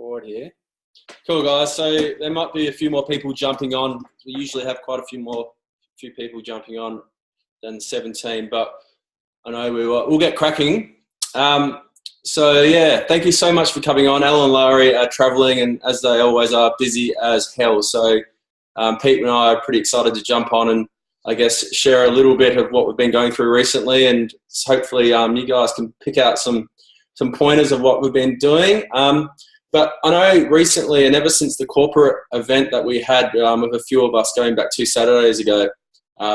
record here. Cool, guys. So there might be a few more people jumping on. We usually have quite a few people jumping on than 17, but I know we'll get cracking. So yeah, thank you so much for coming on. Alan and Larry are traveling, and as they always are, busy as hell. So Pete and I are pretty excited to jump on and I guess share a little bit of what we've been going through recently, and hopefully you guys can pick out some pointers of what we've been doing. But I know recently, and ever since the corporate event that we had with a few of us going back 2 Saturdays ago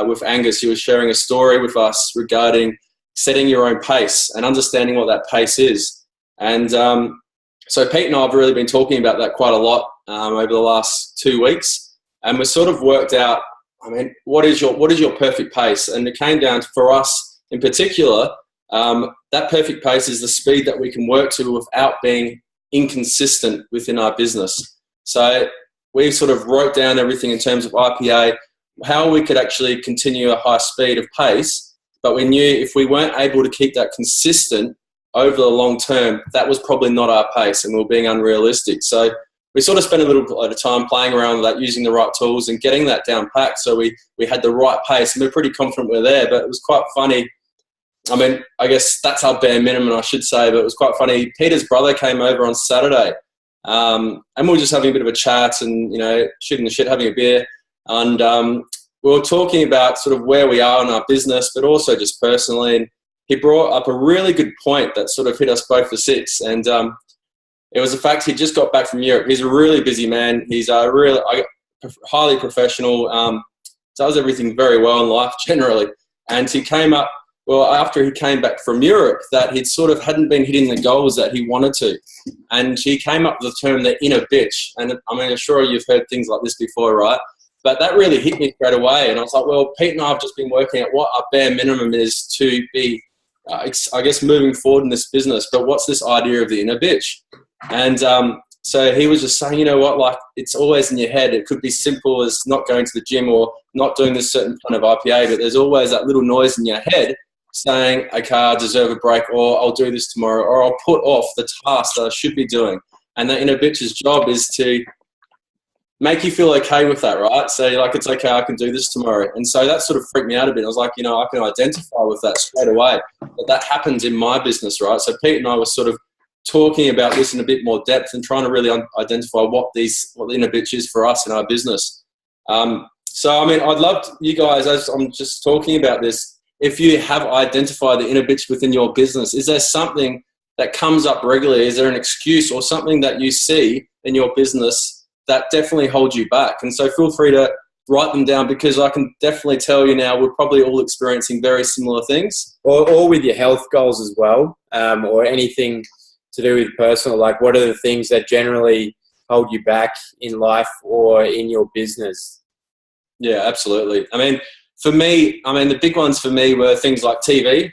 with Angus, he was sharing a story with us regarding setting your own pace and understanding what that pace is. And so Pete and I have really been talking about that quite a lot over the last 2 weeks, and we've sort of worked out, I mean, what is your perfect pace? And it came down to, for us in particular, that perfect pace is the speed that we can work to without being inconsistent within our business. So we sort of wrote down everything in terms of IPA, how we could actually continue a high speed of pace, but we knew if we weren't able to keep that consistent over the long term, that was probably not our pace and we were being unrealistic. So we sort of spent a little bit of time playing around with that, using the right tools and getting that down packed so we had the right pace, and we're pretty confident we're there. But it was quite funny. I mean, I guess that's our bare minimum, I should say, but it was quite funny. Peter's brother came over on Saturday, and we were just having a bit of a chat and, you know, shooting the shit, having a beer. And we were talking about sort of where we are in our business, but also just personally. And he brought up a really good point that sort of hit us both for six. And it was the fact he just got back from Europe. He's a really busy man. He's highly professional, does everything very well in life generally. And he came up, well, after he came back from Europe, that he'd sort of hadn't been hitting the goals that he wanted to. And he came up with the term, the inner bitch. And I mean, I'm sure you've heard things like this before, right? But that really hit me straight away. And I was like, well, Pete and I have just been working at what our bare minimum is to be, I guess, moving forward in this business. But what's this idea of the inner bitch? And so he was just saying, you know what, like, it's always in your head. It could be simple as not going to the gym or not doing this certain kind of IPA, but there's always that little noise in your head saying, okay, I deserve a break, or I'll do this tomorrow, or I'll put off the task that I should be doing. And the inner bitch's job is to make you feel okay with that, right? So like, it's okay, I can do this tomorrow. And so that sort of freaked me out a bit. I was like, you know, I can identify with that straight away. But that happens in my business, right? So Pete and I were sort of talking about this in a bit more depth and trying to really identify what the inner bitch is for us in our business. So, I mean, I'd love you guys, as I'm just talking about this, if you have identified the inner bitch within your business, is there something that comes up regularly? Is there an excuse or something that you see in your business that definitely holds you back? And so feel free to write them down, because I can definitely tell you now we're probably all experiencing very similar things. Or with your health goals as well, or anything to do with personal, like what are the things that generally hold you back in life or in your business? Yeah, absolutely. I mean, for me, the big ones for me were things like TV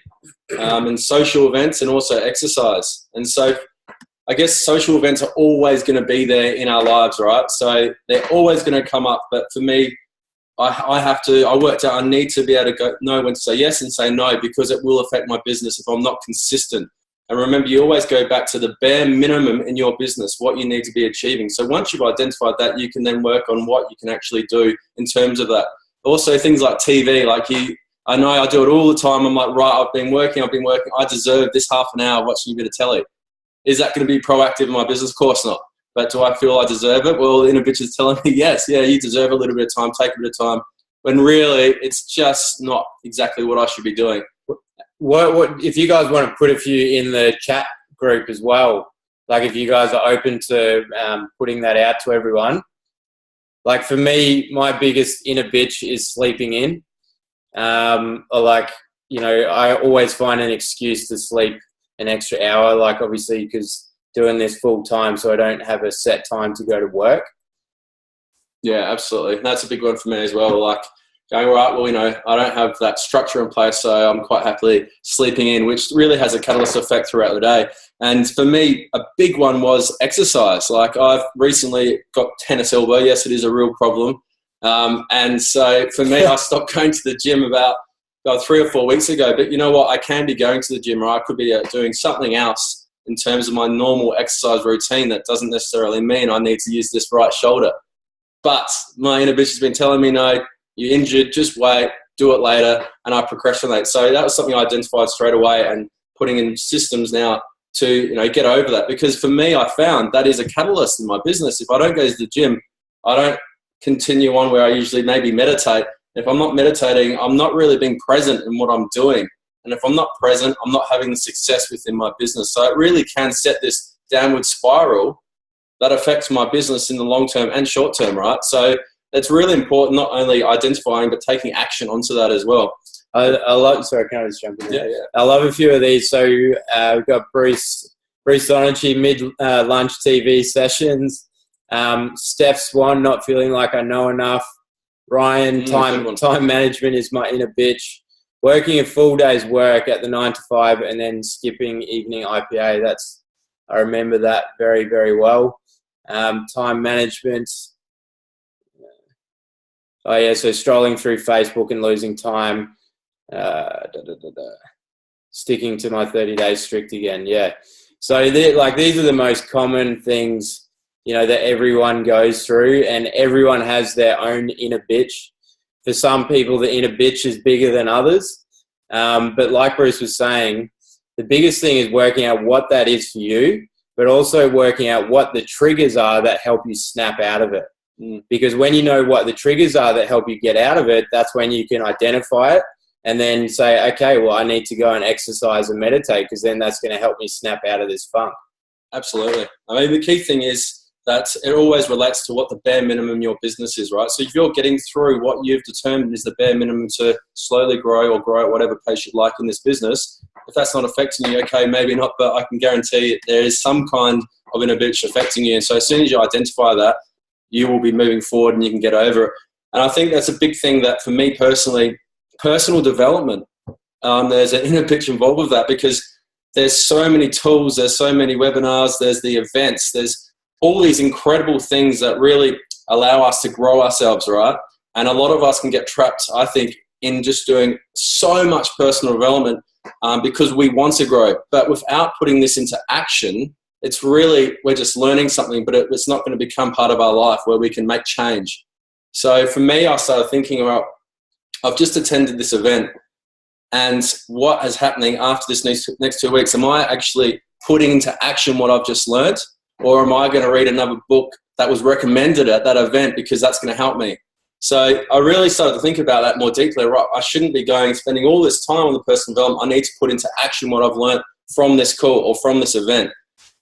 and social events, and also exercise. And so I guess social events are always going to be there in our lives, right? So they're always going to come up. But for me, I worked out I need to be able to know when to say yes and say no, because it will affect my business if I'm not consistent. And remember, you always go back to the bare minimum in your business, what you need to be achieving. So once you've identified that, you can then work on what you can actually do in terms of that. Also, things like TV, I know I do it all the time. I'm like, right, I've been working. I deserve this half an hour watching a bit of telly. Is that going to be proactive in my business? Of course not. But do I feel I deserve it? Well, the inner bitch is telling me, yes, yeah, you deserve a little bit of time, take a bit of time. When really, it's just not exactly what I should be doing. What if you guys want to put a few in the chat group as well? Like, if you guys are open to putting that out to everyone. Like, for me, my biggest inner bitch is sleeping in. Or like, you know, I always find an excuse to sleep an extra hour, like obviously because doing this full time, so I don't have a set time to go to work. Yeah, absolutely. That's a big one for me as well. Like, going, all right, well, you know, I don't have that structure in place, so I'm quite happily sleeping in, which really has a catalyst effect throughout the day. And for me, a big one was exercise. Like, I've recently got tennis elbow. Yes, it is a real problem. And so for me, I stopped going to the gym about 3 or 4 weeks ago. But you know what? I can be going to the gym, or I could be doing something else in terms of my normal exercise routine. That doesn't necessarily mean I need to use this right shoulder. But my inner bitch has been telling me, no, you're injured, just wait, do it later, and I procrastinate. So that was something I identified straight away and putting in systems now to get over that. Because for me, I found that is a catalyst in my business. If I don't go to the gym, I don't continue on where I usually maybe meditate. If I'm not meditating, I'm not really being present in what I'm doing. And if I'm not present, I'm not having the success within my business. So it really can set this downward spiral that affects my business in the long term and short term, right? So it's really important not only identifying, but taking action onto that as well. I love, sorry, can I just jump in there? Yeah. I love a few of these. So we've got Bruce Donerty, mid-lunch TV sessions. Steph Swan, not feeling like I know enough. Ryan, time management is my inner bitch. Working a full day's work at the 9 to 5 and then skipping evening IPA. I remember that very, very well. Time management. Oh yeah, so strolling through Facebook and losing time. Sticking to my 30-day strict again. Yeah. So these are the most common things, that everyone goes through, and everyone has their own inner bitch. For some people, the inner bitch is bigger than others. But like Bruce was saying, the biggest thing is working out what that is for you, but also working out what the triggers are that help you snap out of it. Because when you know what the triggers are that help you get out of it, that's when you can identify it and then say, okay, well, I need to go and exercise and meditate, because then that's going to help me snap out of this funk. Absolutely. I mean, the key thing is that it always relates to what the bare minimum your business is, right? So if you're getting through what you've determined is the bare minimum to slowly grow at whatever pace you'd like in this business, if that's not affecting you, okay, maybe not, but I can guarantee there is some kind of inner bitch affecting you. And so as soon as you identify that, you will be moving forward and you can get over it. And I think that's a big thing that for me personally, personal development, there's an inner bitch involved with that, because there's so many tools, there's so many webinars, there's the events, there's all these incredible things that really allow us to grow ourselves, right? And a lot of us can get trapped, I think, in just doing so much personal development because we want to grow. But without putting this into action, it's really, we're just learning something, but it's not going to become part of our life where we can make change. So for me, I started thinking about, I've just attended this event, and what is happening after this next 2 weeks? Am I actually putting into action what I've just learned? Or am I going to read another book that was recommended at that event because that's going to help me? So I really started to think about that more deeply. Right, I shouldn't be spending all this time on the personal development. I need to put into action what I've learned from this call or from this event.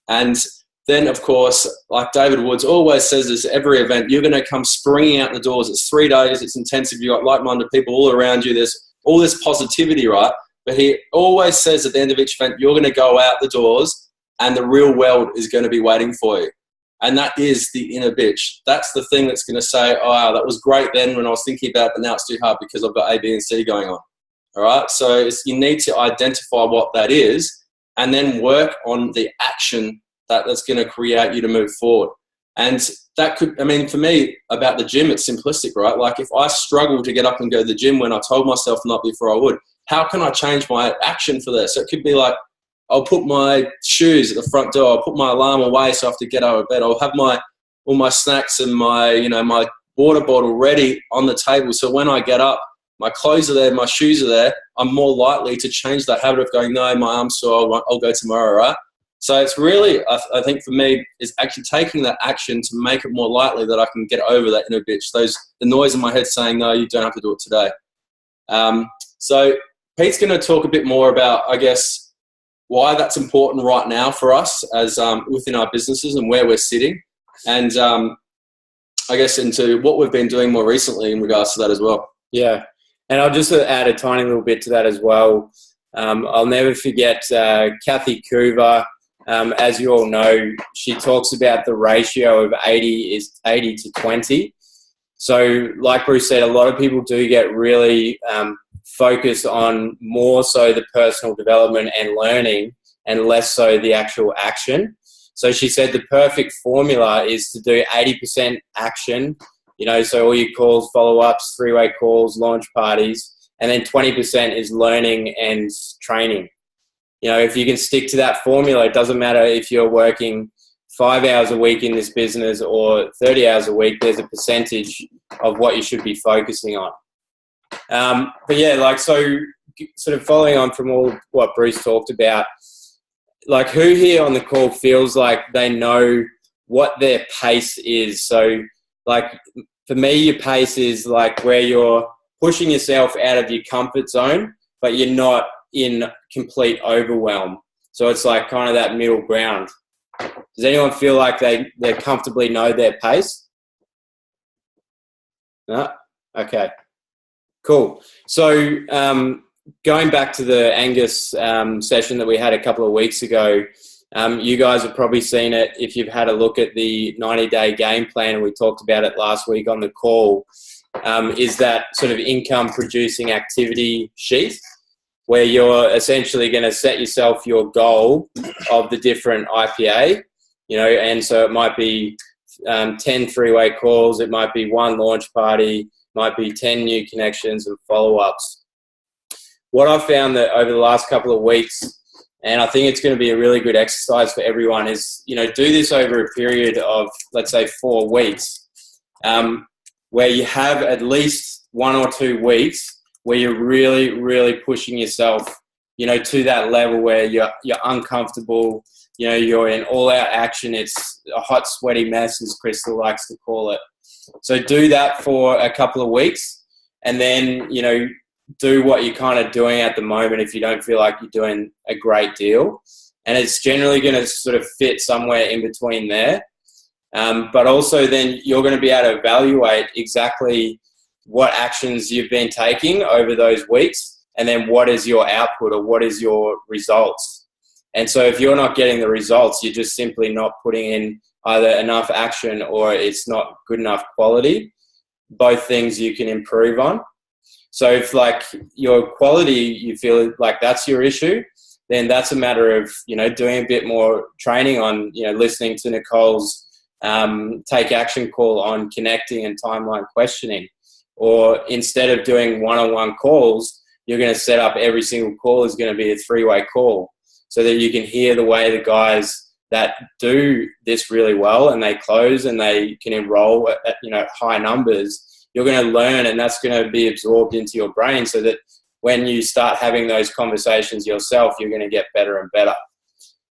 And then, of course, like David Woods always says this, every event, you're going to come springing out the doors. It's 3 days. It's intensive. You've got like-minded people all around you. There's all this positivity, right? But he always says at the end of each event, you're going to go out the doors and the real world is going to be waiting for you. And that is the inner bitch. That's the thing that's going to say, oh, wow, that was great then when I was thinking about it, but now it's too hard because I've got A, B, and C going on. All right? So you need to identify what that is and then work on the action that's going to create you to move forward. And that could, I mean, for me, about the gym, it's simplistic, right? Like if I struggle to get up and go to the gym when I told myself not before I would, how can I change my action for this? So it could be like, I'll put my shoes at the front door. I'll put my alarm away so I have to get out of bed. I'll have all my snacks and my water bottle ready on the table. So when I get up, my clothes are there, my shoes are there. I'm more likely to change that habit of going, no, my arm's sore, I'll go tomorrow, right? So it's really, I think for me, is actually taking that action to make it more likely that I can get over that inner bitch. The noise in my head saying, no, you don't have to do it today. So Pete's going to talk a bit more about, I guess, why that's important right now for us as within our businesses and where we're sitting, and I guess into what we've been doing more recently in regards to that as well. Yeah, and I'll just add a tiny little bit to that as well. I'll never forget Kathy Coover. As you all know, she talks about the ratio of 80 to 20. So like Bruce said, a lot of people do get really focused on more so the personal development and learning and less so the actual action. So she said the perfect formula is to do 80% action, so all your calls, follow-ups, three-way calls, launch parties, and then 20% is learning and training. you know, if you can stick to that formula, it doesn't matter if you're working 5 hours a week in this business or 30 hours a week, there's a percentage of what you should be focusing on. But yeah, like, so sort of following on from all what Bruce talked about, like, who here on the call feels like they know what their pace is? So like, for me, your pace is like where you're pushing yourself out of your comfort zone, but you're not in complete overwhelm. So it's like kind of that middle ground. Does anyone feel like they comfortably know their pace? No? Okay, cool. So going back to the Angus session that we had a couple of weeks ago, you guys have probably seen it if you've had a look at the 90-day game plan, and we talked about it last week on the call, is that sort of income producing activity sheet where you're essentially going to set yourself your goal of the different IPA, you know, and so it might be 10 three-way calls, it might be 1 launch party, might be 10 new connections and follow-ups. What I've found that over the last couple of weeks, and I think it's going to be a really good exercise for everyone, is, you know, do this over a period of, let's say, 4 weeks, where you have at least 1 or 2 weeks where you're really, really pushing yourself, you know, to that level where you're uncomfortable, you know, you're in all-out action. It's a hot, sweaty mess, as Crystal likes to call it. So do that for a couple of weeks, and then, you know, do what you're kind of doing at the moment if you don't feel like you're doing a great deal. And it's generally going to sort of fit somewhere in between there. But also then you're going to be able to evaluate exactly what actions you've been taking over those weeks, and then what is your output or what is your results. And so if you're not getting the results, you're just simply not putting in either enough action or it's not good enough quality. Both things you can improve on. So if like your quality, you feel like that's your issue, then that's a matter of, you know, doing a bit more training on, you know, listening to Nicole's take action call on connecting and timeline questioning. Or instead of doing one-on-one calls, you're going to set up every single call is going to be a 3-way call, so that you can hear the way the guys that do this really well and they close and they can enroll at, you know, high numbers. You're going to learn, and that's going to be absorbed into your brain, so that when you start having those conversations yourself, you're going to get better and better.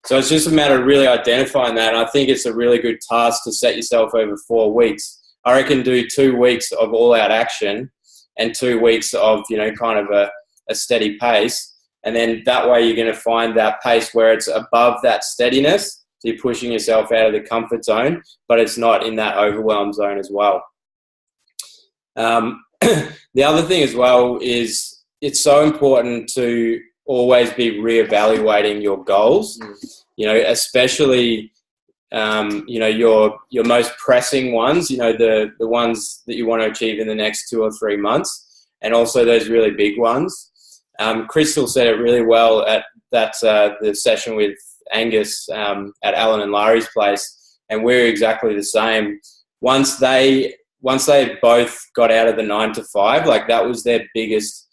So it's just a matter of really identifying that. And I think it's a really good task to set yourself over 4 weeks. I reckon do 2 weeks of all-out action and 2 weeks of, you know, kind of a steady pace. And then that way you're going to find that pace where it's above that steadiness. So you're pushing yourself out of the comfort zone, but it's not in that overwhelm zone as well. The other thing as well is it's so important to always be reevaluating your goals, you know, especially, you know, your most pressing ones, you know, the ones that you want to achieve in the next 2 or 3 months, and also those really big ones. Crystal said it really well at that the session with Angus at Alan and Larry's place, and we're exactly the same. Once they both got out of the 9 to 5, like that was their biggest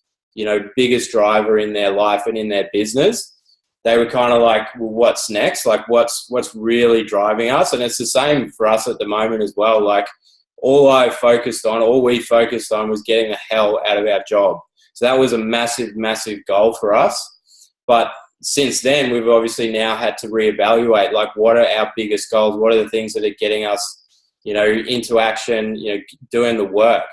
driver in their life and in their business. They were kind of like, well, what's next? Like, what's really driving us? And it's the same for us at the moment as well. Like, all we focused on was getting the hell out of our job. So that was a massive, massive goal for us. But since then, we've obviously now had to reevaluate, like, what are our biggest goals? What are the things that are getting us, you know, into action, you know, doing the work?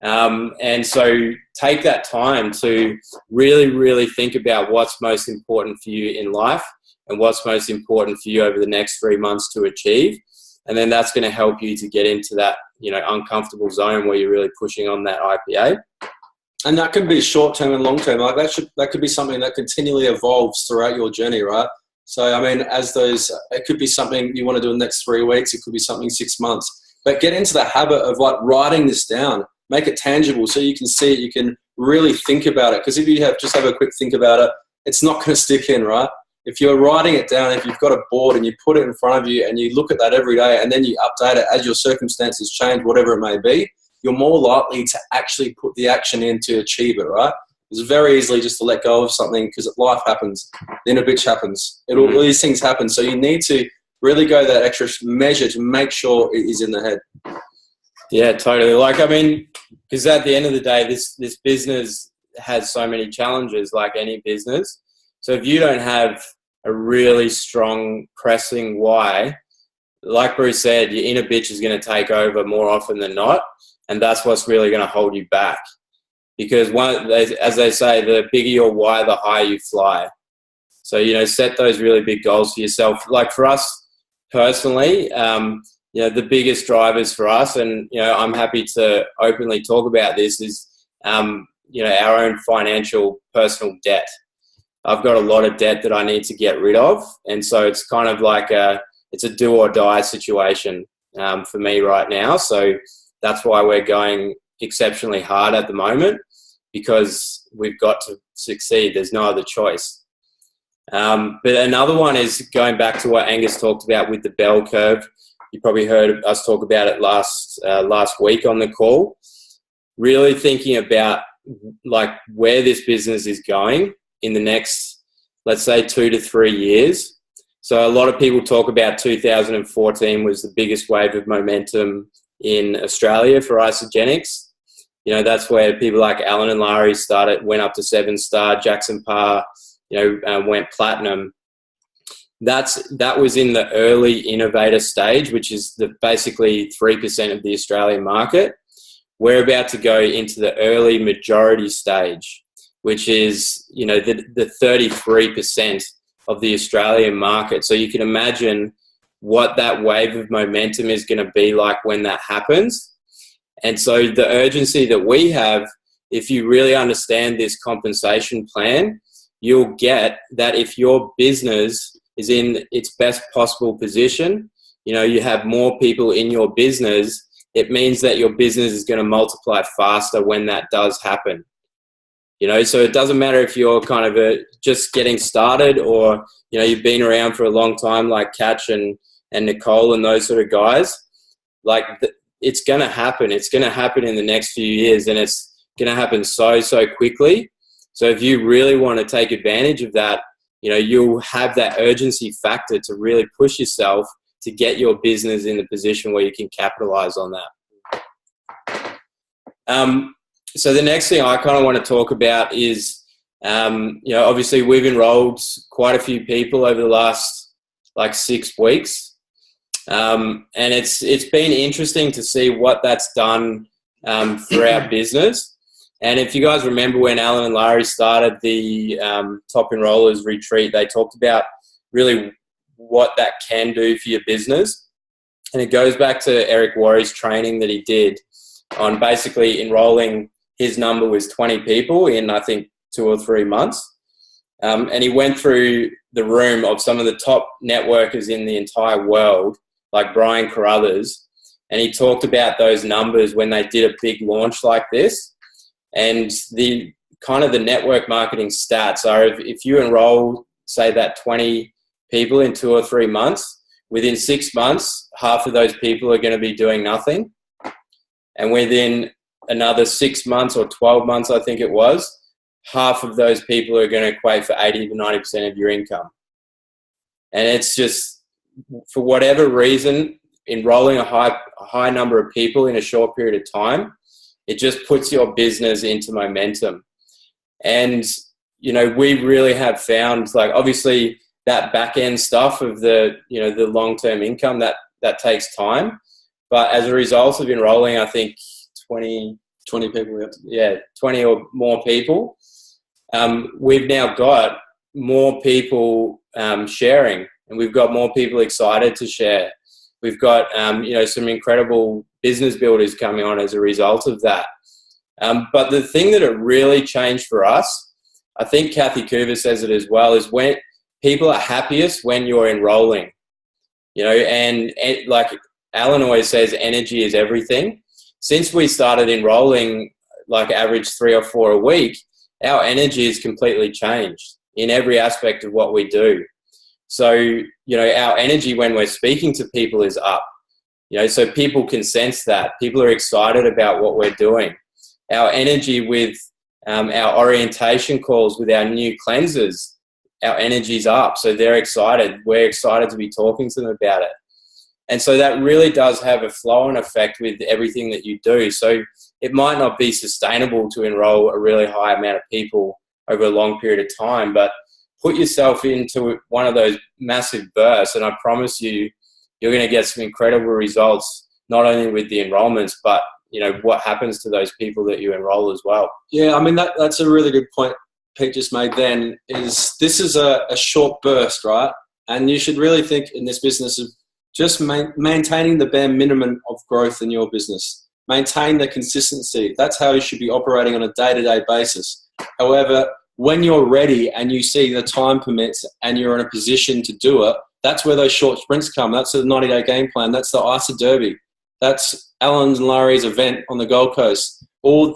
And so take that time to really, really think about what's most important for you in life and what's most important for you over the next 3 months to achieve. And then that's going to help you to get into that, you know, uncomfortable zone where you're really pushing on that IPA. And that can be short-term and long-term. Like that could be something that continually evolves throughout your journey, right? So, I mean, it could be something you want to do in the next 3 weeks. It could be something 6 months. But get into the habit of like writing this down. Make it tangible so you can see it. You can really think about it. Because if you just have a quick think about it, it's not going to stick in, right? If you're writing it down, if you've got a board and you put it in front of you and you look at that every day and then you update it as your circumstances change, whatever it may be, you're more likely to actually put the action in to achieve it, right? It's very easily just to let go of something because life happens. Then a bitch happens. All these things happen. So you need to really go that extra measure to make sure it is in the head. Yeah, totally. Like, I mean, because at the end of the day, this business has so many challenges, like any business. So if you don't have a really strong pressing why, like Bruce said, your inner bitch is going to take over more often than not. And that's what's really going to hold you back. Because as they say, the bigger your why, the higher you fly. So, you know, set those really big goals for yourself. Like for us personally, you know, the biggest drivers for us, and, you know, I'm happy to openly talk about this, is, you know, our own financial personal debt. I've got a lot of debt that I need to get rid of. And so it's kind of like it's a do or die situation for me right now. So that's why we're going exceptionally hard at the moment, because we've got to succeed. There's no other choice. But another one is going back to what Angus talked about with the bell curve. You probably heard us talk about it last week on the call. Really thinking about like where this business is going in the next, let's say, 2 to 3 years. So a lot of people talk about 2014 was the biggest wave of momentum in Australia for isogenics. You know, that's where people like Alan and Larry went up to 7-star. Jackson Parr, you know, went platinum. That was in the early innovator stage, which is basically 3% of the Australian market. We're about to go into the early majority stage, which is, you know, the 33% of the Australian market. So you can imagine what that wave of momentum is going to be like when that happens. And so the urgency that we have, if you really understand this compensation plan, you'll get that if your business is in its best possible position, you know, you have more people in your business, it means that your business is going to multiply faster when that does happen. You know, so it doesn't matter if you're kind of just getting started, or, you know, you've been around for a long time like Catch and Nicole and those sort of guys. Like, it's going to happen. It's going to happen in the next few years, and it's going to happen so quickly. So if you really want to take advantage of that, you know, you'll have that urgency factor to really push yourself to get your business in the position where you can capitalize on that. So the next thing I kind of want to talk about is, you know, obviously we've enrolled quite a few people over the last like 6 weeks. And it's been interesting to see what that's done for our business. And if you guys remember when Alan and Larry started the Top Enrollers Retreat, they talked about really what that can do for your business. And it goes back to Eric Worre's training that he did on basically enrolling. His number was 20 people in, I think, 2 or 3 months. And he went through the room of some of the top networkers in the entire world, like Brian Carruthers, and he talked about those numbers when they did a big launch like this. And the kind of the network marketing stats are, if you enroll, say, that 20 people in 2 or 3 months, within 6 months, half of those people are going to be doing nothing. And within another 6 months or 12 months, I think it was, half of those people are going to equate for 80 to 90% of your income. And it's just, for whatever reason, enrolling a high number of people in a short period of time, it just puts your business into momentum. And, you know, we really have found, like, obviously that back end stuff of the, you know, the long-term income, that takes time. But as a result of enrolling, I think 20 people, 20 or more people, we've now got more people sharing, and we've got more people excited to share. We've got, you know, some incredible business builders coming on as a result of that. But the thing that it really changed for us, I think Kathy Coover says it as well, is when people are happiest when you're enrolling, you know, and like Alan always says, energy is everything. Since we started enrolling, like average 3 or 4 a week, our energy has completely changed in every aspect of what we do. So, you know, our energy when we're speaking to people is up, you know, so people can sense that. People are excited about what we're doing. Our energy with our orientation calls with our new cleansers, our energy's up. So they're excited. We're excited to be talking to them about it. And so that really does have a flow-on effect with everything that you do. So it might not be sustainable to enroll a really high amount of people over a long period of time, but put yourself into one of those massive bursts, and I promise you, you're going to get some incredible results, not only with the enrollments, but what happens to those people that you enroll as well. Yeah, I mean, that's a really good point Pete just made then, is this is a short burst, right? And you should really think in this business of just maintaining the bare minimum of growth in your business. Maintain the consistency. That's how you should be operating on a day-to-day basis. However, when you're ready and you see the time permits and you're in a position to do it, that's where those short sprints come. That's the 90-day game plan. That's the ISA Derby. That's Alan and Larry's event on the Gold Coast.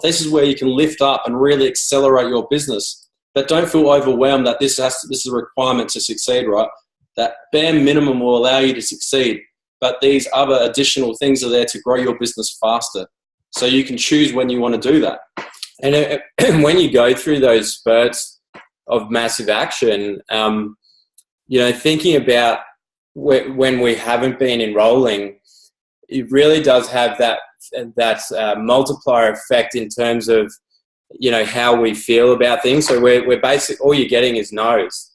This is where you can lift up and really accelerate your business. But don't feel overwhelmed that this is a requirement to succeed, right? That bare minimum will allow you to succeed. But these other additional things are there to grow your business faster. So you can choose when you want to do that. And when you go through those spurts of massive action, thinking about when we haven't been enrolling, it really does have that multiplier effect in terms of, how we feel about things. So we're basically, all you're getting is no's.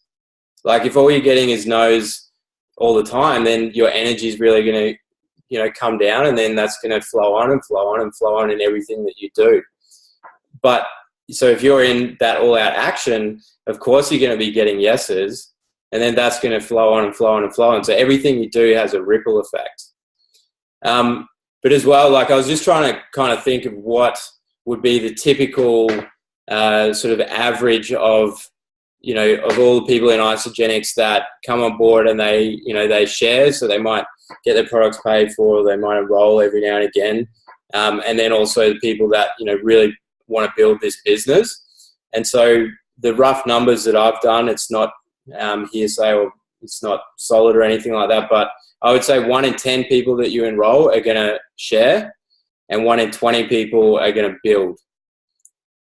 Like if all you're getting is no's all the time, then your energy is really going to, come down, and then that's going to flow on and flow on and flow on in everything that you do. But so if you're in that all-out action, of course you're going to be getting yeses, and then that's going to flow on and flow on and flow on. So everything you do has a ripple effect. But as well, like I was just trying to kind of think of what would be the typical sort of average of all the people in Isogenics that come on board and they share. So they might get their products paid for, they might enroll every now and again. And then also the people that, really want to build this business. And so the rough numbers that I've done, it's not hearsay or it's not solid or anything like that, but I would say 1 in 10 people that you enroll are going to share, and 1 in 20 people are going to build.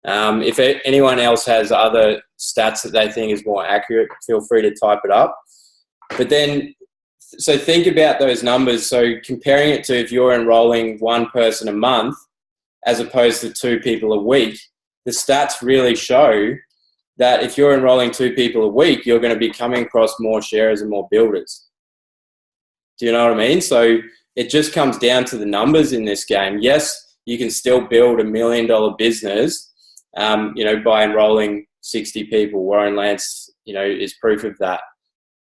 If anyone else has other stats that they think is more accurate, feel free to type it up. But then, so think about those numbers. So comparing it to if you're enrolling one person a month as opposed to 2 people a week, the stats really show that if you're enrolling 2 people a week, you're going to be coming across more sharers and more builders. Do you know what I mean? So it just comes down to the numbers in this game. Yes, you can still build $1 million business, by enrolling 60 people. Warren Lance, is proof of that.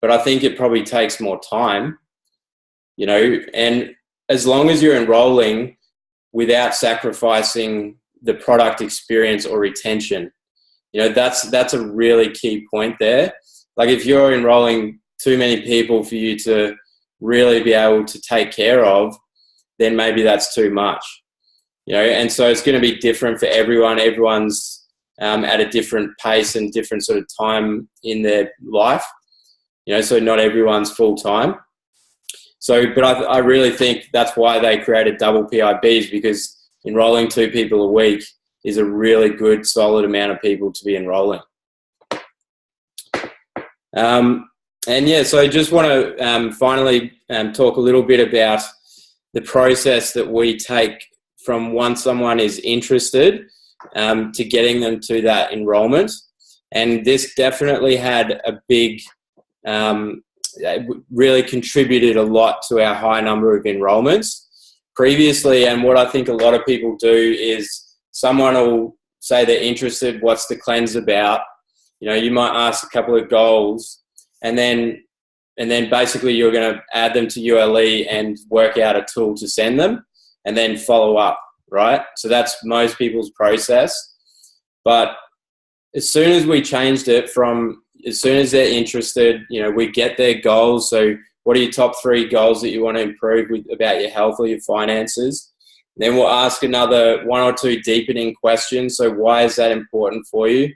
But I think it probably takes more time, and as long as you're enrolling without sacrificing the product experience or retention, that's a really key point there. Like if you're enrolling too many people for you to really be able to take care of, then maybe that's too much, and so it's going to be different for everyone. Everyone's at a different pace and different sort of time in their life, so not everyone's full time. So, but I really think that's why they created double PIBs, because enrolling 2 people a week is a really good, solid amount of people to be enrolling. So I just want to finally talk a little bit about the process that we take from once someone is interested to getting them to that enrollment. And this definitely had a big, really contributed a lot to our high number of enrollments previously. And what I think a lot of people do is someone will say they're interested, what's the cleanse about? You might ask a couple of goals, and then basically you're going to add them to ULE and work out a tool to send them and then follow up, right? So that's most people's process. But as soon as we changed it from as soon as they're interested, we get their goals. So what are your top 3 goals that you want to improve about your health or your finances? And then we'll ask another 1 or 2 deepening questions. So why is that important for you?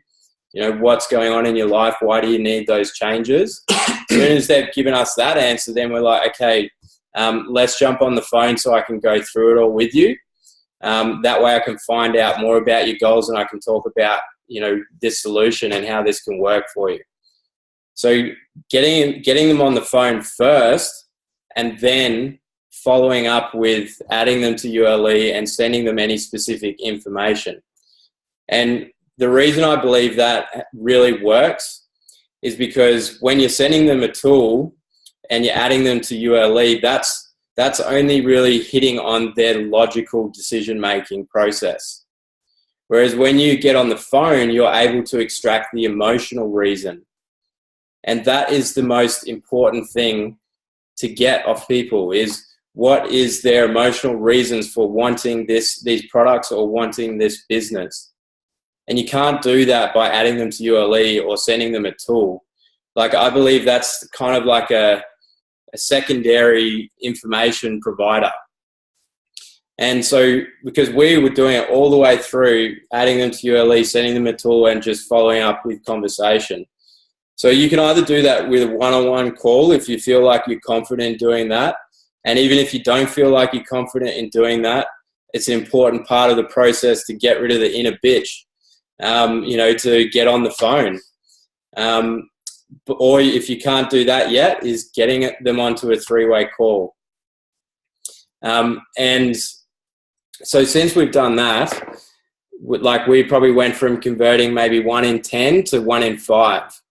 What's going on in your life? Why do you need those changes? As soon as they've given us that answer, then we're like, okay, let's jump on the phone so I can go through it all with you. That way I can find out more about your goals and I can talk about, this solution and how this can work for you. So getting them on the phone first and then following up with adding them to ULE and sending them any specific information. And the reason I believe that really works is because when you're sending them a tool and you're adding them to ULE, that's only really hitting on their logical decision-making process. Whereas when you get on the phone, you're able to extract the emotional reason. And that is the most important thing to get off people, is what is their emotional reasons for wanting these products or wanting this business. And you can't do that by adding them to ULE or sending them a tool. Like, I believe that's kind of like a secondary information provider. And so, because we were doing it all the way through, adding them to ULE, sending them a tool, and just following up with conversation. So you can either do that with a one-on-one call if you feel like you're confident in doing that. And even if you don't feel like you're confident in doing that, it's an important part of the process to get rid of the inner bitch, to get on the phone. Or if you can't do that yet, is getting them onto a three-way call. And so since we've done that, we probably went from converting maybe 1 in 10 to 1 in 5.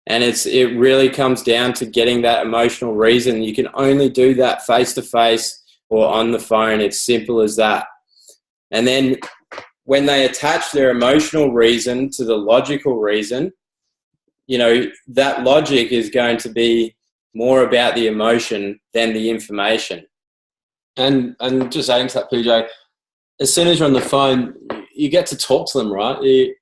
And it really comes down to getting that emotional reason. You can only do that face-to-face or on the phone. It's simple as that. And then when they attach their emotional reason to the logical reason, that logic is going to be more about the emotion than the information. And just adding to that, PJ, as soon as you're on the phone, you get to talk to them, right?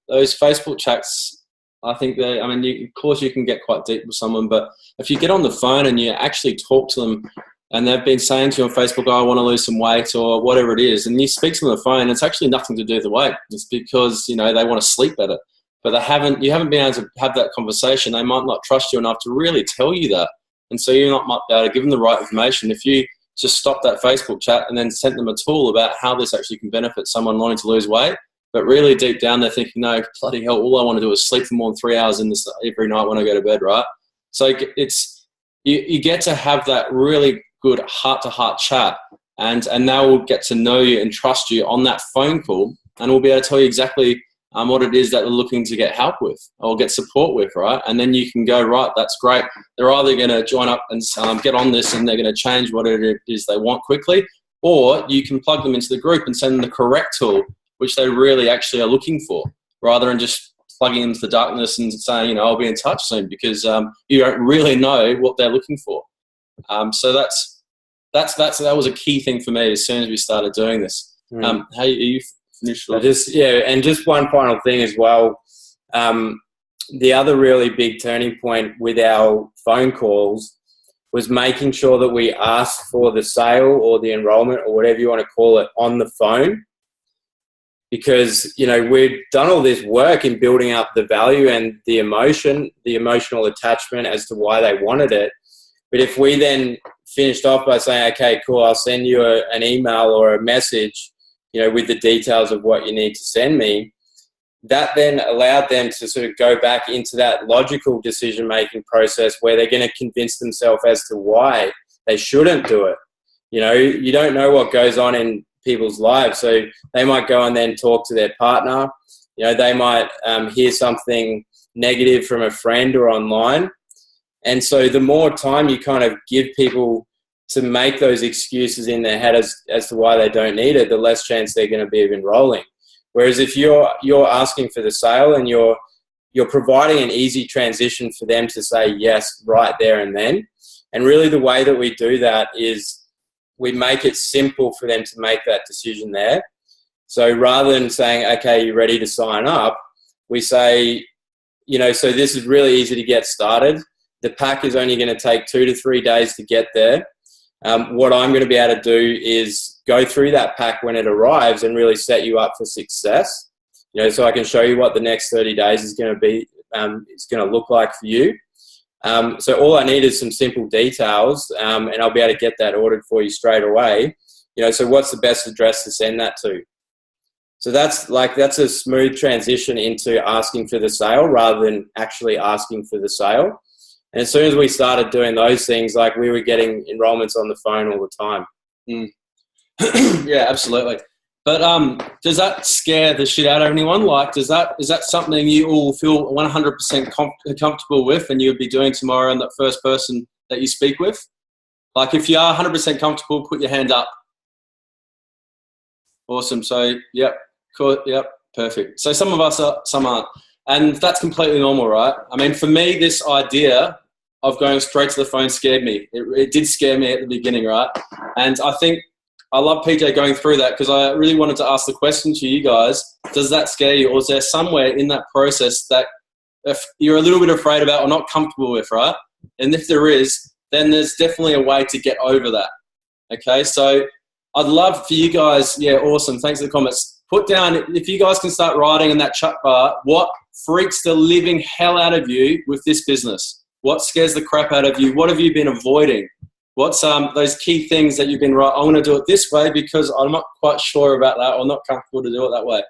Those Facebook chats, I think of course you can get quite deep with someone, but if you get on the phone and you actually talk to them and they've been saying to you on Facebook, I want to lose some weight or whatever it is, and you speak to them on the phone, it's actually nothing to do with the weight. It's because, they want to sleep better. But you haven't been able to have that conversation. They might not trust you enough to really tell you that. And so you're not might be able to give them the right information. If you just stop that Facebook chat and then sent them a tool about how this actually can benefit someone wanting to lose weight, but really deep down they're thinking, no, bloody hell, all I want to do is sleep for more than 3 hours every night when I go to bed, right? So you get to have that really good heart-to-heart chat, and now we'll get to know you and trust you on that phone call, and we'll be able to tell you exactly what it is that they're looking to get help with or get support with, right? And then you can go, right, that's great. They're either going to join up and get on this and they're going to change what it is they want quickly, or you can plug them into the group and send them the correct tool, which they really actually are looking for, rather than just plugging into the darkness and saying, I'll be in touch soon, because you don't really know what they're looking for. So that was a key thing for me as soon as we started doing this. How are you finished? And just one final thing as well. The other really big turning point with our phone calls was making sure that we asked for the sale or the enrollment or whatever you want to call it on the phone. Because, we'd done all this work in building up the value and the emotional attachment as to why they wanted it. But if we then finished off by saying, okay, cool, I'll send you an email or a message, with the details of what you need to send me, that then allowed them to sort of go back into that logical decision-making process where they're going to convince themselves as to why they shouldn't do it. You don't know what goes on in people's lives. So they might go and then talk to their partner. They might hear something negative from a friend or online. And so the more time you kind of give people to make those excuses in their head as to why they don't need it, the less chance they're going to be of enrolling. Whereas if you're asking for the sale and you're providing an easy transition for them to say yes right there and then. And really the way that we do that is we make it simple for them to make that decision there. So rather than saying, okay, you're ready to sign up, we say, so this is really easy to get started. The pack is only going to take 2 to 3 days to get there. What I'm going to be able to do is go through that pack when it arrives and really set you up for success. So I can show you what the next 30 days is going to be, it's going to look like for you. So all I need is some simple details, and I'll be able to get that ordered for you straight away. so what's the best address to send that to? So that's a smooth transition into asking for the sale rather than actually asking for the sale. And as soon as we started doing those things, like, we were getting enrollments on the phone all the time. Yeah, absolutely. But does that scare the shit out of anyone? Like, is that something you all feel 100% comfortable with, and you'd be doing tomorrow, and that first person that you speak with? Like, if you are 100% comfortable, put your hand up. Awesome. So, yep, cool, yep, perfect. So some of us are, some aren't, and that's completely normal, right? I mean, for me, this idea of going straight to the phone scared me. It did scare me at the beginning, right? And I think I love PJ going through that, because I really wanted to ask the question to you guys: does that scare you, or is there somewhere in that process that if you're a little bit afraid about or not comfortable with, right? And if there is, then there's definitely a way to get over that. Okay, so I'd love for you guys, yeah, awesome, thanks for the comments. Put down, if you guys can start writing in that chat bar, what freaks the living hell out of you with this business? What scares the crap out of you? What have you been avoiding? What's those key things that you've been right? I want to do it this way because I'm not quite sure about that, or not comfortable to do it that way.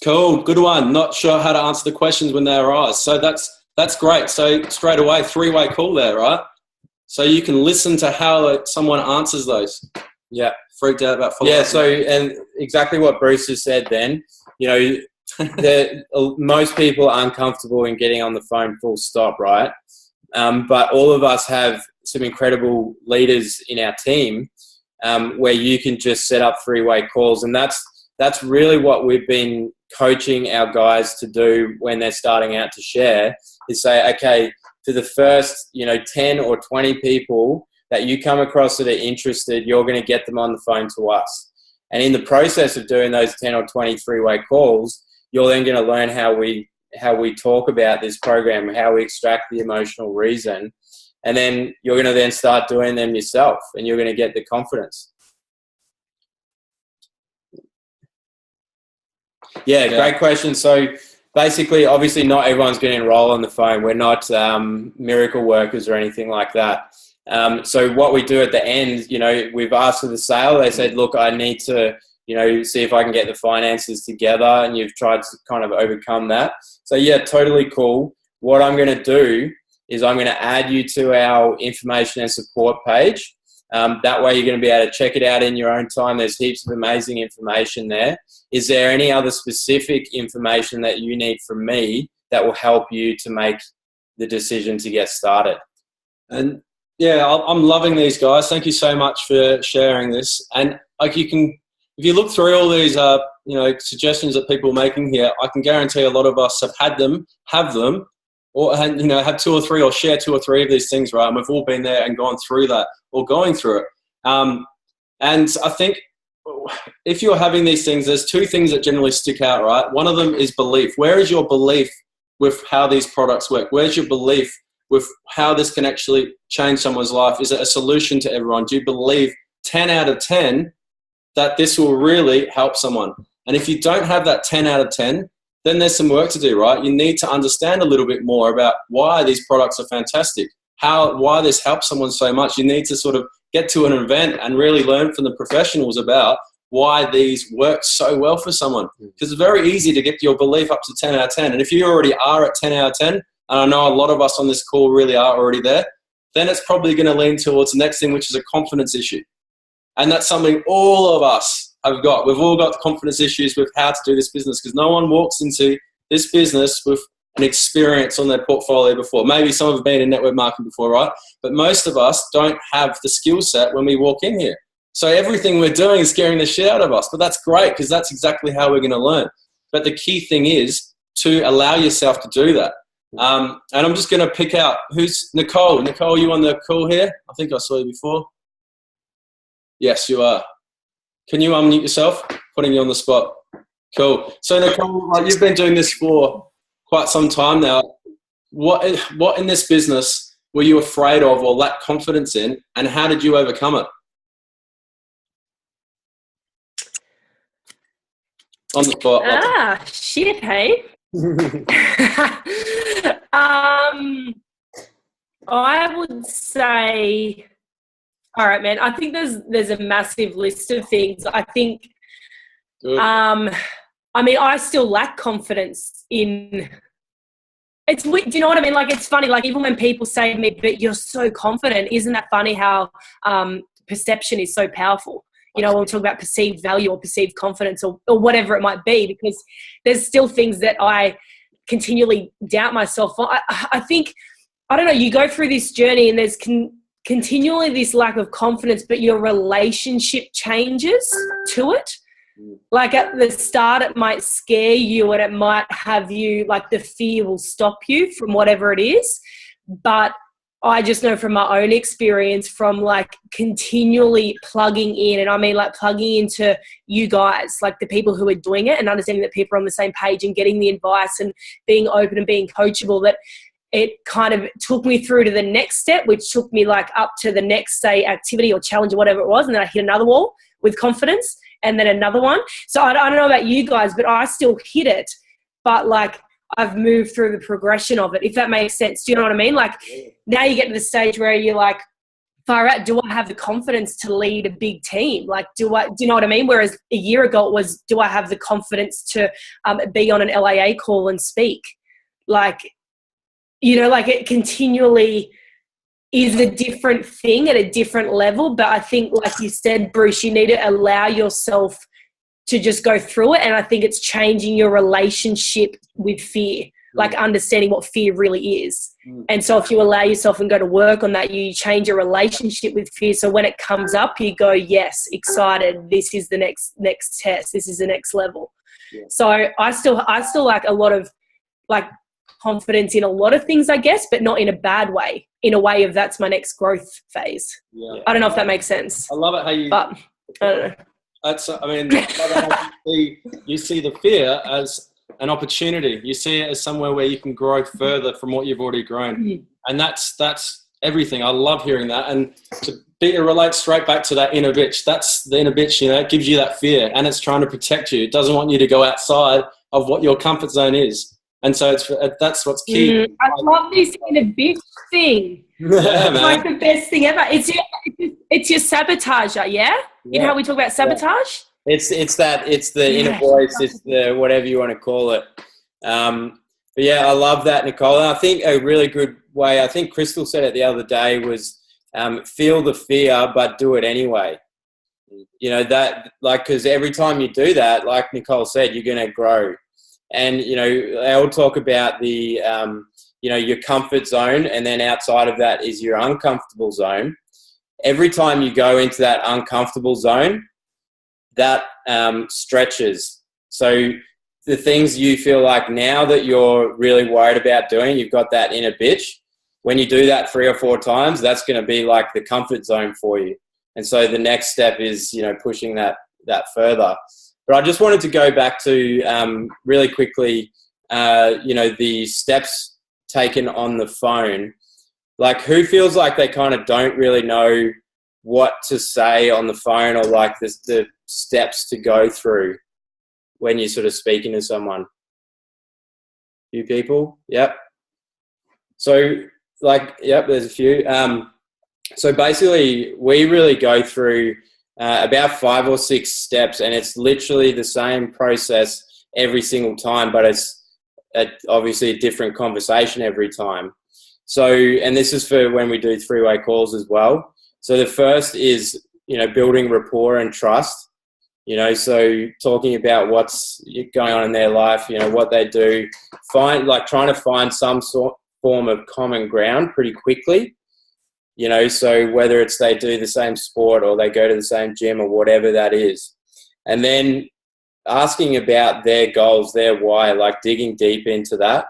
Cool, good one. Not sure how to answer the questions when they arise. So that's great. So straight away, 3-way call there, right? So you can listen to how someone answers those. Yeah. Freaked out about follow-up. Yeah, so, and exactly what Bruce has said then, most people aren't comfortable in getting on the phone, full stop, right? But all of us have some incredible leaders in our team where you can just set up 3-way calls. And that's really what we've been coaching our guys to do when they're starting out to share, is say, okay, for the first 10 or 20 people that you come across that are interested, you're going to get them on the phone to us. And in the process of doing those 10 or 20 3-way calls, you're then going to learn how we talk about this program, how we extract the emotional reason, and then you're going to then start doing them yourself, and you're going to get the confidence. Yeah, great question. So basically, obviously, not everyone's going to enroll on the phone. We're not miracle workers or anything like that. So what we do at the end, we've asked for the sale. They said, look, I need to, see if I can get the finances together, and you've tried to kind of overcome that. So yeah, totally cool. What I'm going to do is I'm going to add you to our information and support page. That way you're going to be able to check it out in your own time. There's heaps of amazing information there. Is there any other specific information that you need from me that will help you to make the decision to get started? And yeah, I'm loving these, guys. Thank you so much for sharing this. And like, if you look through all these, suggestions that people are making here, I can guarantee a lot of us have them, or have 2 or 3, or share 2 or 3 of these things, right? And we've all been there and gone through that, or going through it. And I think if you're having these things, there's 2 things that generally stick out, right? One of them is belief. Where is your belief with how these products work? Where's your belief with how this can actually change someone's life? Is it a solution to everyone? Do you believe 10 out of 10 that this will really help someone? And if you don't have that 10 out of 10, then there's some work to do, right? You need to understand a little bit more about why these products are fantastic, why this helps someone so much. You need to sort of get to an event and really learn from the professionals about why these work so well for someone. Because it's very easy to get your belief up to 10 out of 10. And if you already are at 10 out of 10, and I know a lot of us on this call really are already there, then it's probably going to lean towards the next thing, which is a confidence issue. And that's something all of us have got. We've all got confidence issues with how to do this business, because no one walks into this business with an experience on their portfolio before. Maybe some have been in network marketing before, right? But most of us don't have the skill set when we walk in here. So everything we're doing is scaring the shit out of us. But that's great, because that's exactly how we're going to learn. But the key thing is to allow yourself to do that. And I'm just going to pick out who's Nicole. Nicole, you on the call here? I think I saw you before. Yes, you are. Can you unmute yourself? Putting you on the spot. Cool. So Nicole, you've been doing this for quite some time now. What in this business were you afraid of or lacked confidence in, and how did you overcome it? On the spot. Shit, hey? I would say All right, man. I think there's a massive list of things. I think, Good. I mean, I still lack confidence in. Do you know what I mean? Like, it's funny. Like, even when people say to me, "But you're so confident," isn't that funny? How perception is so powerful. You know, we'll talk about perceived value or perceived confidence or whatever it might be, because there's still things that I continually doubt myself on. I think, I don't know, you go through this journey and there's continually this lack of confidence, but your relationship changes to it. Like, at the start, it might scare you and it might have you, like, the fear will stop you from whatever it is. But I just know from my own experience, from like continually plugging in, and I mean like plugging into you guys, like the people who are doing it, and understanding that people are on the same page and getting the advice and being open and being coachable, that it kind of took me through to the next step, which took me like up to the next, say, activity or challenge or whatever it was. And then I hit another wall with confidence, and then another one. So I don't know about you guys, but I still hit it, but like I've moved through the progression of it, if that makes sense. Do you know what I mean? Like, now you get to the stage where you're like, far out, do I have the confidence to lead a big team? Like, do you know what I mean? Whereas a year ago it was, do I have the confidence to be on an LAA call and speak? Like, you know, like it continually is a different thing at a different level. But I think, like you said, Bruce, you need to allow yourself to just go through it. And I think it's changing your relationship with fear, like understanding what fear really is. And so if you allow yourself and go to work on that, you change your relationship with fear. So when it comes up, you go, yes, excited. This is the next test. This is the next level. Yeah. So I still like a lot of like confidence in a lot of things, I guess, but not in a bad way, in a way of that's my next growth phase. Yeah. I don't know if that makes sense. I love it how you, but I don't know. You see the fear as an opportunity. You see it as somewhere where you can grow further from what you've already grown. And that's everything. I love hearing that. And it relates straight back to that inner bitch. That's the inner bitch, you know, it gives you that fear and it's trying to protect you. It doesn't want you to go outside of what your comfort zone is. And so that's what's key. I love this inner bitch thing. Yeah, it's like the best thing ever. It's your sabotager, yeah? You know how we talk about sabotage? It's the inner voice, it's the whatever you want to call it. But yeah, I love that, Nicole. And I think a really good way, I think Crystal said it the other day, was feel the fear, but do it anyway. You know, that, like, because every time you do that, like Nicole said, you're going to grow. And, you know, they all talk about the, you know, your comfort zone, and then outside of that is your uncomfortable zone. Every time you go into that uncomfortable zone, that stretches. So the things you feel like now that you're really worried about doing, you've got that inner bitch. When you do that 3 or 4 times, that's going to be like the comfort zone for you. And so the next step is, you know, pushing that further. But I just wanted to go back to really quickly, you know, the steps taken on the phone. Like, who feels like they kind of don't really know what to say on the phone, or like the steps to go through when you're sort of speaking to someone? Few people? Yep. So, like, yep, there's a few. So basically, we really go through about 5 or 6 steps, and it's literally the same process every single time, but it's obviously a different conversation every time. So, and this is for when we do 3-way calls as well. So the first is, you know, building rapport and trust, you know, so talking about what's going on in their life, you know, what they do, trying to find some form of common ground pretty quickly. You know, so whether it's they do the same sport or they go to the same gym or whatever that is. And then asking about their goals, their why, like digging deep into that.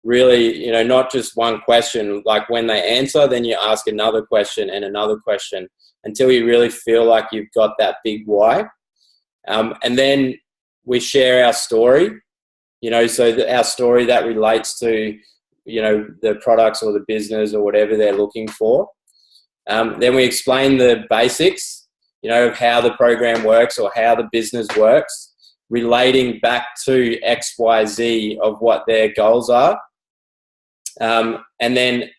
Really, you know, not just one question. Like when they answer, then you ask another question and another question until you really feel like you've got that big why. And then we share our story, you know, so our story that relates to, you know, the products or the business or whatever they're looking for. Then we explain the basics, you know, of how the program works or how the business works, relating back to X, Y, Z of what their goals are. And then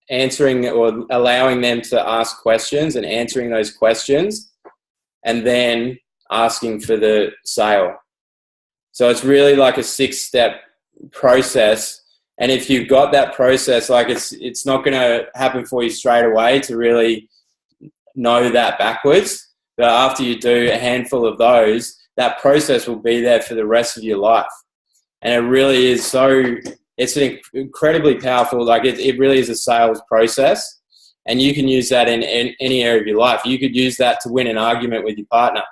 answering or allowing them to ask questions and answering those questions, and then asking for the sale. So it's really like a 6-step process. And if you've got that process, like it's not going to happen for you straight away to really know that backwards. But after you do a handful of those, that process will be there for the rest of your life. And it really is it's an incredibly powerful, like it really is a sales process. And you can use that in any area of your life. You could use that to win an argument with your partner.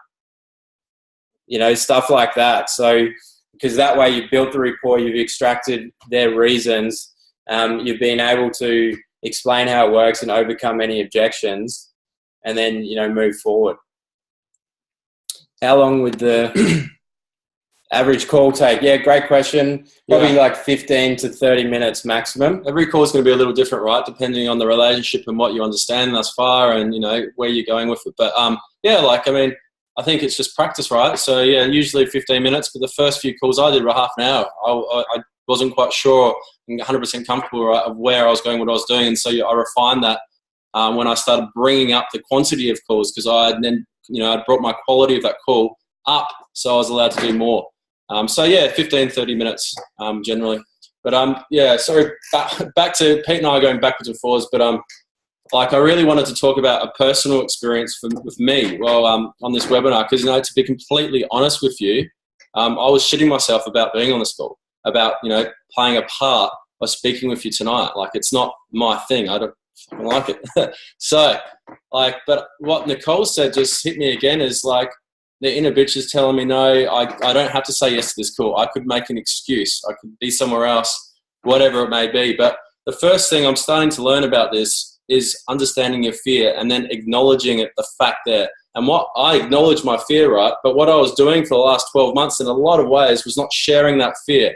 You know, stuff like that. So, because that way you've built the rapport, you've extracted their reasons, you've been able to explain how it works and overcome any objections, and then, you know, move forward. How long would the average call take? Yeah, great question. Probably like 15 to 30 minutes maximum. Every call is going to be a little different, right? Depending on the relationship and what you understand thus far and, you know, where you're going with it. But, I think it's just practice, right? So, yeah, usually 15 minutes, but the first few calls I did were half an hour. I wasn't quite sure and 100% comfortable, right, of where I was going, what I was doing. And so I refined that when I started bringing up the quantity of calls, because I then, you know, I'd brought my quality of that call up, so I was allowed to do more. 15, 30 minutes generally. But, sorry, back to Pete and I going backwards and forwards, but I really wanted to talk about a personal experience with me on this webinar, because, you know, to be completely honest with you, I was shitting myself about being on this call, about, you know, playing a part by speaking with you tonight. Like, it's not my thing. I don't like it. But what Nicole said just hit me again is, like, the inner bitch is telling me, no, I don't have to say yes to this call. I could make an excuse. I could be somewhere else, whatever it may be. But the first thing I'm starting to learn about this is understanding your fear and then acknowledging it, the fact there. And what I acknowledge my fear, right? But what I was doing for the last 12 months in a lot of ways was not sharing that fear.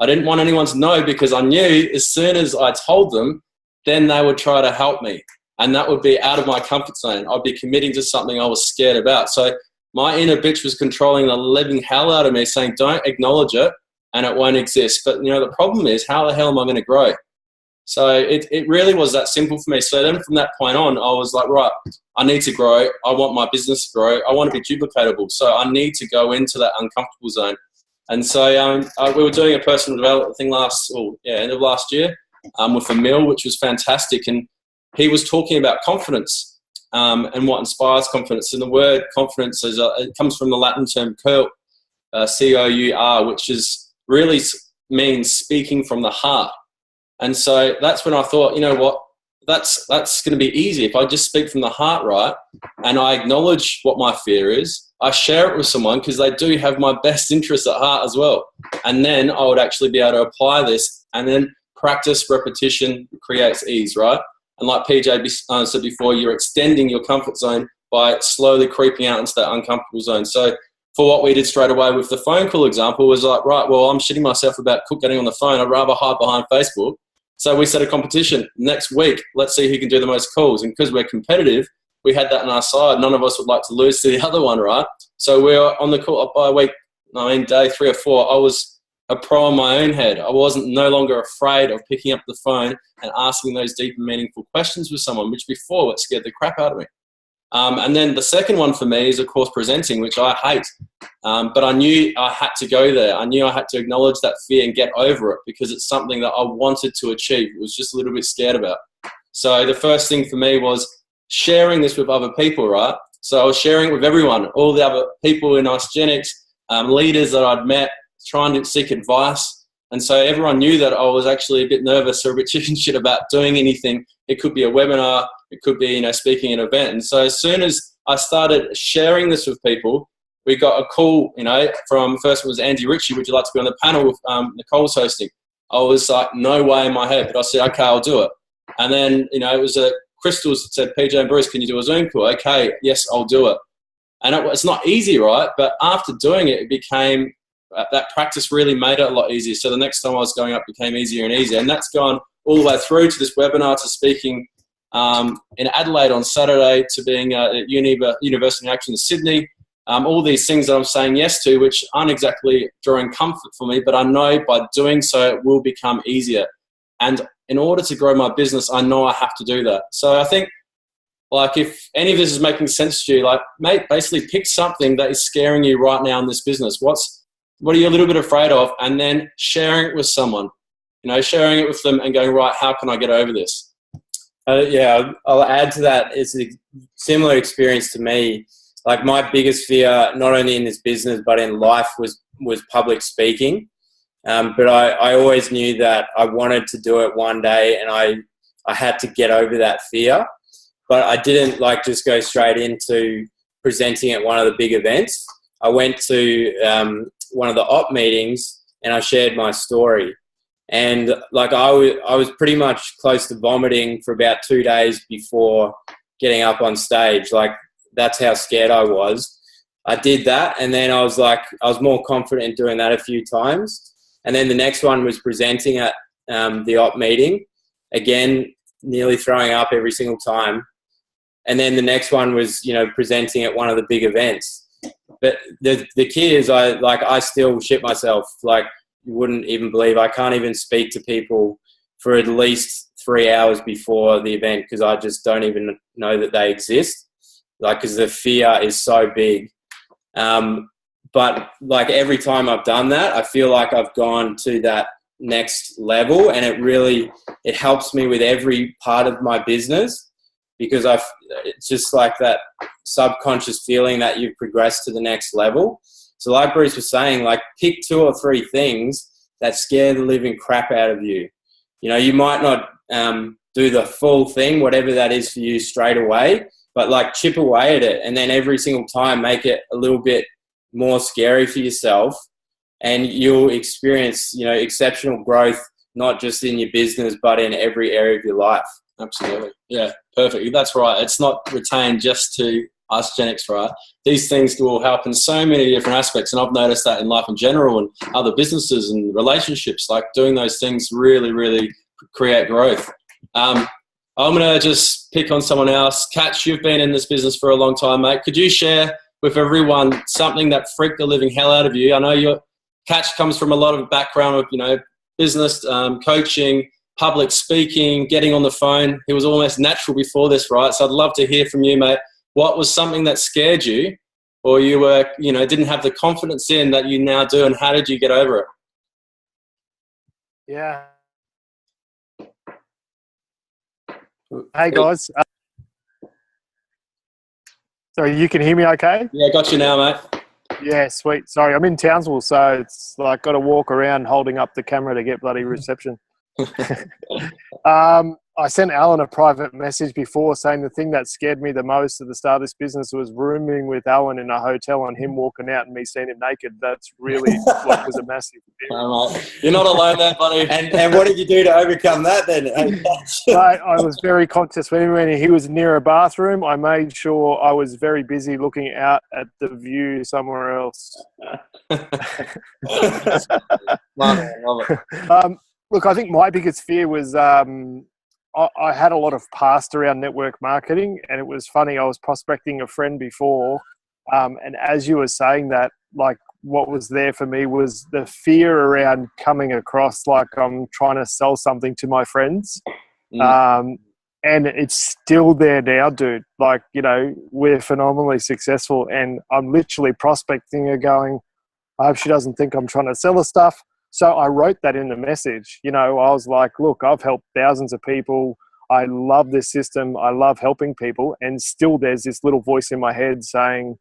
I didn't want anyone to know, because I knew as soon as I told them, then they would try to help me. And that would be out of my comfort zone. I'd be committing to something I was scared about. So my inner bitch was controlling the living hell out of me, saying, don't acknowledge it and it won't exist. But, you know, the problem is, how the hell am I going to grow? So it really was that simple for me. So then from that point on, I was like, right, I need to grow. I want my business to grow. I want to be duplicatable. So I need to go into that uncomfortable zone. And so we were doing a personal development thing end of last year with Emil, which was fantastic. And he was talking about confidence and what inspires confidence. And the word confidence it comes from the Latin term coeur, C-O-U-R, which is really means speaking from the heart. And so that's when I thought, you know what, that's going to be easy. If I just speak from the heart, right, and I acknowledge what my fear is, I share it with someone, because they do have my best interests at heart as well. And then I would actually be able to apply this, and then practice, repetition creates ease, right? And like PJ said before, you're extending your comfort zone by slowly creeping out into that uncomfortable zone. So for what we did straight away with the phone call example was like, right, well, I'm shitting myself about getting on the phone. I'd rather hide behind Facebook. So we set a competition. Next week, let's see who can do the most calls. And because we're competitive, we had that on our side. None of us would like to lose to the other one, right? So we were on the call by day 3 or 4. I was a pro in my own head. I wasn't no longer afraid of picking up the phone and asking those deep and meaningful questions with someone, which before it scared the crap out of me. And then the second one for me is, of course, presenting, which I hate. But I knew I had to go there. I knew I had to acknowledge that fear and get over it, because it's something that I wanted to achieve. It was just a little bit scared about. So the first thing for me was sharing this with other people, right? So I was sharing it with everyone, all the other people in Isogenics, leaders that I'd met, trying to seek advice. And so everyone knew that I was actually a bit nervous or a bit chicken shit about doing anything. It could be a webinar. It could be, you know, speaking at an event. And so as soon as I started sharing this with people, we got a call, you know, from, first it was Andy Ritchie, would you like to be on the panel with Nicole's hosting? I was like, no way in my head. But I said, okay, I'll do it. And then, you know, it was Crystals that said, PJ and Bruce, can you do a Zoom call? Okay, yes, I'll do it. And it's not easy, right? But after doing it, it became, that practice really made it a lot easier. So the next time I was going up became easier and easier. And that's gone all the way through to this webinar, to speaking in Adelaide on Saturday, to being at University in Action in Sydney. All these things that I'm saying yes to, which aren't exactly drawing comfort for me, but I know by doing so it will become easier. And in order to grow my business, I know I have to do that. So I think, like, if any of this is making sense to you, like, mate, basically pick something that is scaring you right now in this business. What are you a little bit afraid of? And then sharing it with someone, sharing it with them and going, right, how can I get over this? Yeah, I'll add to that. It's a similar experience to me. Like, my biggest fear, not only in this business but in life, was public speaking. But I always knew that I wanted to do it one day, and I had to get over that fear. But I didn't just go straight into presenting at one of the big events. I went to one of the op meetings and I shared my story. And I was pretty much close to vomiting for about 2 days before getting up on stage. That's how scared I was. I did that, and then I was more confident in doing that a few times. And then the next one was presenting at the op meeting. Again, nearly throwing up every single time. And then the next one was, presenting at one of the big events. But the key is I still shit myself. You wouldn't even believe, I can't even speak to people for at least 3 hours before the event because I just don't even know that they exist. Because the fear is so big. But every time I've done that, I feel like I've gone to that next level, and it helps me with every part of my business. Because it's just like that subconscious feeling that you've progressed to the next level. So like Bruce was saying, pick 2 or 3 things that scare the living crap out of you. You might not do the full thing, whatever that is for you straight away, but chip away at it. And then every single time make it a little bit more scary for yourself. And you'll experience, exceptional growth, not just in your business, but in every area of your life. Absolutely. Yeah, perfect. That's right. It's not retained just to us Gen X, right? These things will help in so many different aspects. And I've noticed that in life in general and other businesses and relationships, doing those things really, really create growth. I'm going to just pick on someone else. Catch, you've been in this business for a long time, mate. Could you share with everyone something that freaked the living hell out of you? I know your Catch comes from a lot of background of, business, coaching, public speaking, getting on the phone. He was almost natural before this, right? So I'd love to hear from you, mate. What was something that scared you, or you were, didn't have the confidence in that you now do, and how did you get over it? Yeah. Hey guys. Sorry, you can hear me okay? Yeah, got you now, mate. Yeah, sweet. Sorry, I'm in Townsville, so it's got to walk around holding up the camera to get bloody reception. I sent Alan a private message before saying the thing that scared me the most at the start of this business was rooming with Alan in a hotel and him walking out and me seeing him naked. That's really was a massive fear. You're not alone there, buddy. And what did you do to overcome that then? I was very conscious when he was near a bathroom. I made sure I was very busy looking out at the view somewhere else. Love it. Look, I think my biggest fear was I had a lot of past around network marketing, and it was funny. I was prospecting a friend before, and as you were saying that, what was there for me was the fear around coming across like I'm trying to sell something to my friends. And it's still there now, dude. We're phenomenally successful, and I'm literally prospecting her going, I hope she doesn't think I'm trying to sell her stuff. So I wrote that in the message. I was like, look, I've helped thousands of people. I love this system. I love helping people. And still there's this little voice in my head saying,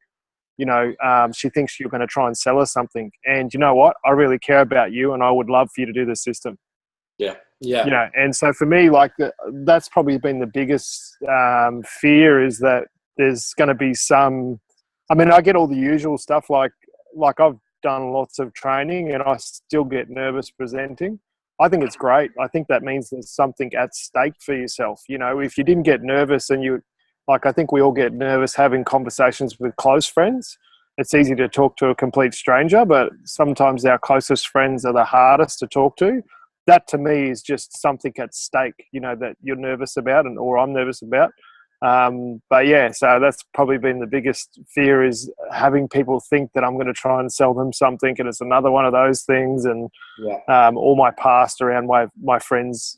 she thinks you're going to try and sell her something. And you know what? I really care about you, and I would love for you to do the system. Yeah. Yeah. And so for me, that's probably been the biggest fear, is that there's going to be I get all the usual stuff like I've done lots of training and I still get nervous presenting. I think it's great. I think that means there's something at stake for yourself. If you didn't get nervous and I think we all get nervous having conversations with close friends. It's easy to talk to a complete stranger, but sometimes our closest friends are the hardest to talk to. That to me is just something at stake, that you're nervous about or I'm nervous about. But yeah, so that's probably been the biggest fear, is having people think that I'm going to try and sell them something, and it's another one of those things. And all my past around my friends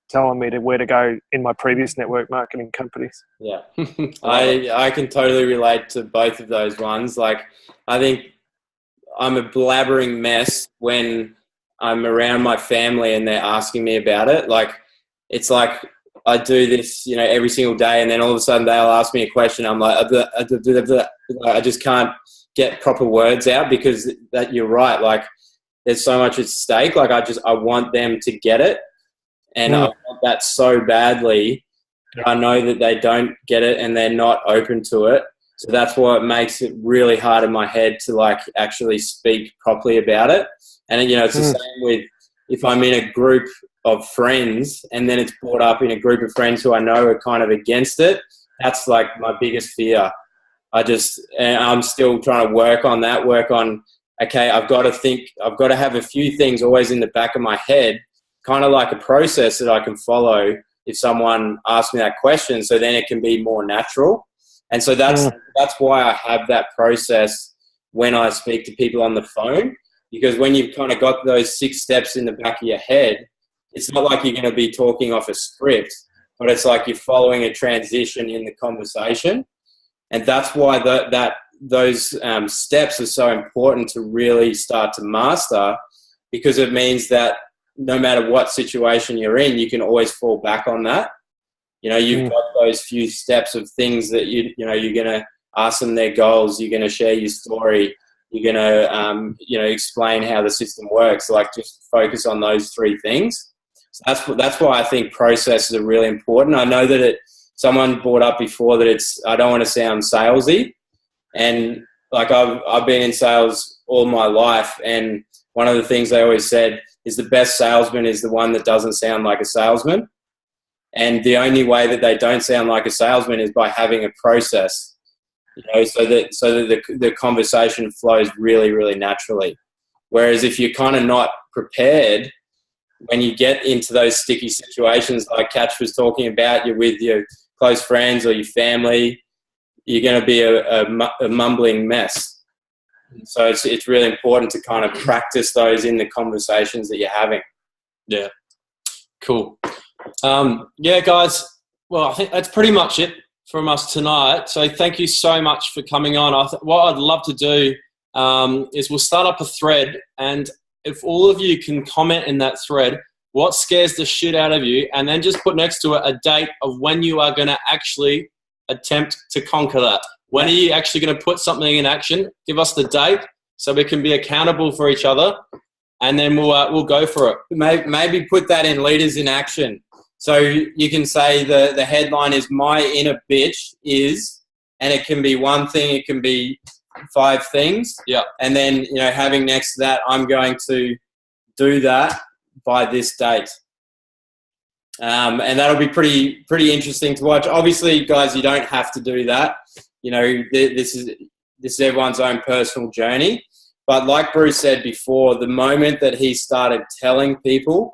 telling me where to go in my previous network marketing companies. Yeah, I can totally relate to both of those ones. Like, I think I'm a blabbering mess when I'm around my family and they're asking me about it. Like, it's like I do this, every single day, and then all of a sudden they'll ask me a question. I'm like, I just can't get proper words out because that you're right. Like, there's so much at stake. Like, I want them to get it, and I want that so badly. I know that they don't get it and they're not open to it. So that's what makes it really hard in my head to like actually speak properly about it. And it's the same with if I'm in a group of friends and then it's brought up in a group of friends who I know are kind of against it. That's like my biggest fear. I'm still trying to work on, okay, I've got to have a few things always in the back of my head, kind of like a process that I can follow if someone asks me that question, so then it can be more natural. And so that's why I have that process when I speak to people on the phone, because when you've kind of got those 6 steps in the back of your head, it's not like you're going to be talking off a script, but it's like you're following a transition in the conversation. And that's why those steps are so important to really start to master, because it means that no matter what situation you're in, you can always fall back on that. You've got those few steps of things that you're going to ask them their goals. You're going to share your story. You're going to, explain how the system works. Like, just focus on those 3 things. So that's why I think processes are really important. I know that someone brought up before that I don't want to sound salesy, and like I've been in sales all my life, and one of the things they always said is the best salesman is the one that doesn't sound like a salesman. And the only way that they don't sound like a salesman is by having a process, so that the conversation flows really, really naturally. Whereas if you're kind of not prepared, when you get into those sticky situations like Catch was talking about, you're with your close friends or your family, you're going to be a mumbling mess. So it's really important to kind of practice those in the conversations that you're having. Yeah. Cool. Yeah, guys. Well, I think that's pretty much it from us tonight. So thank you so much for coming on. What I'd love to do is we'll start up a thread, and if all of you can comment in that thread, what scares the shit out of you, and then just put next to it a date of when you are going to actually attempt to conquer that. When are you actually going to put something in action? Give us the date so we can be accountable for each other, and then we'll go for it. Maybe put that in Leaders in Action. So you can say the headline is "My Inner Bitch Is," and it can be one thing, it can be 5 things. Yeah. And then, having next to that, I'm going to do that by this date. And that'll be pretty interesting to watch. Obviously, guys, you don't have to do that. This is everyone's own personal journey. But like Bruce said before, the moment that he started telling people,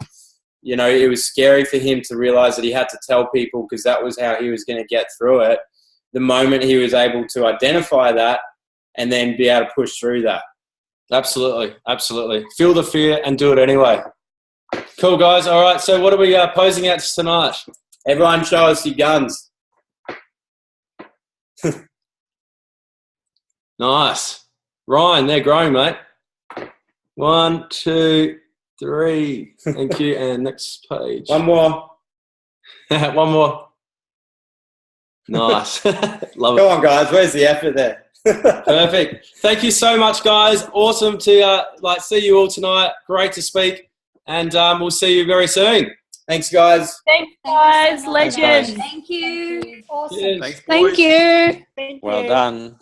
it was scary for him to realize that he had to tell people because that was how he was going to get through it. The moment he was able to identify that and then be able to push through that. Absolutely. Absolutely. Feel the fear and do it anyway. Cool, guys. All right. So what are we posing at tonight? Everyone show us your guns. Nice. Ryan, they're growing, mate. 1, 2, 3. Thank you. And next page. One more. One more. Nice. Love it. Come on, guys. Where's the effort there? Perfect. Thank you so much, guys. Awesome to see you all tonight. Great to speak. And we'll see you very soon. Thanks, guys. Thanks, guys. Legend. Thank you. Awesome. Cheers. Thanks, boys. Thank you. Thank Well you. done.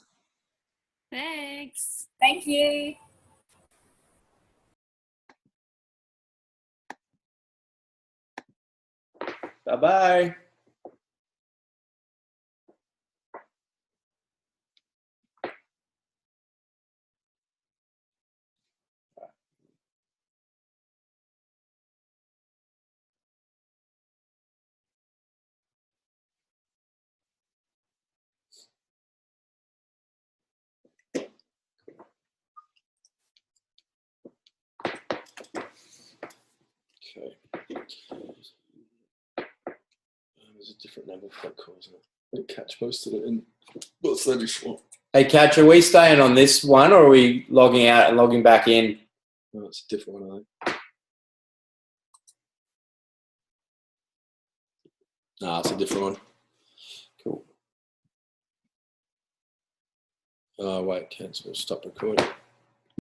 Thanks. Thank you. Bye-bye. Okay. There's a different number for that call, isn't it? I think Catch posted it in. What's that before? Hey, Catch, are we staying on this one or are we logging out and logging back in? Oh, it's a different one, I think. Nah, it's a different one. Cool. Oh, wait, cancel. Stop recording.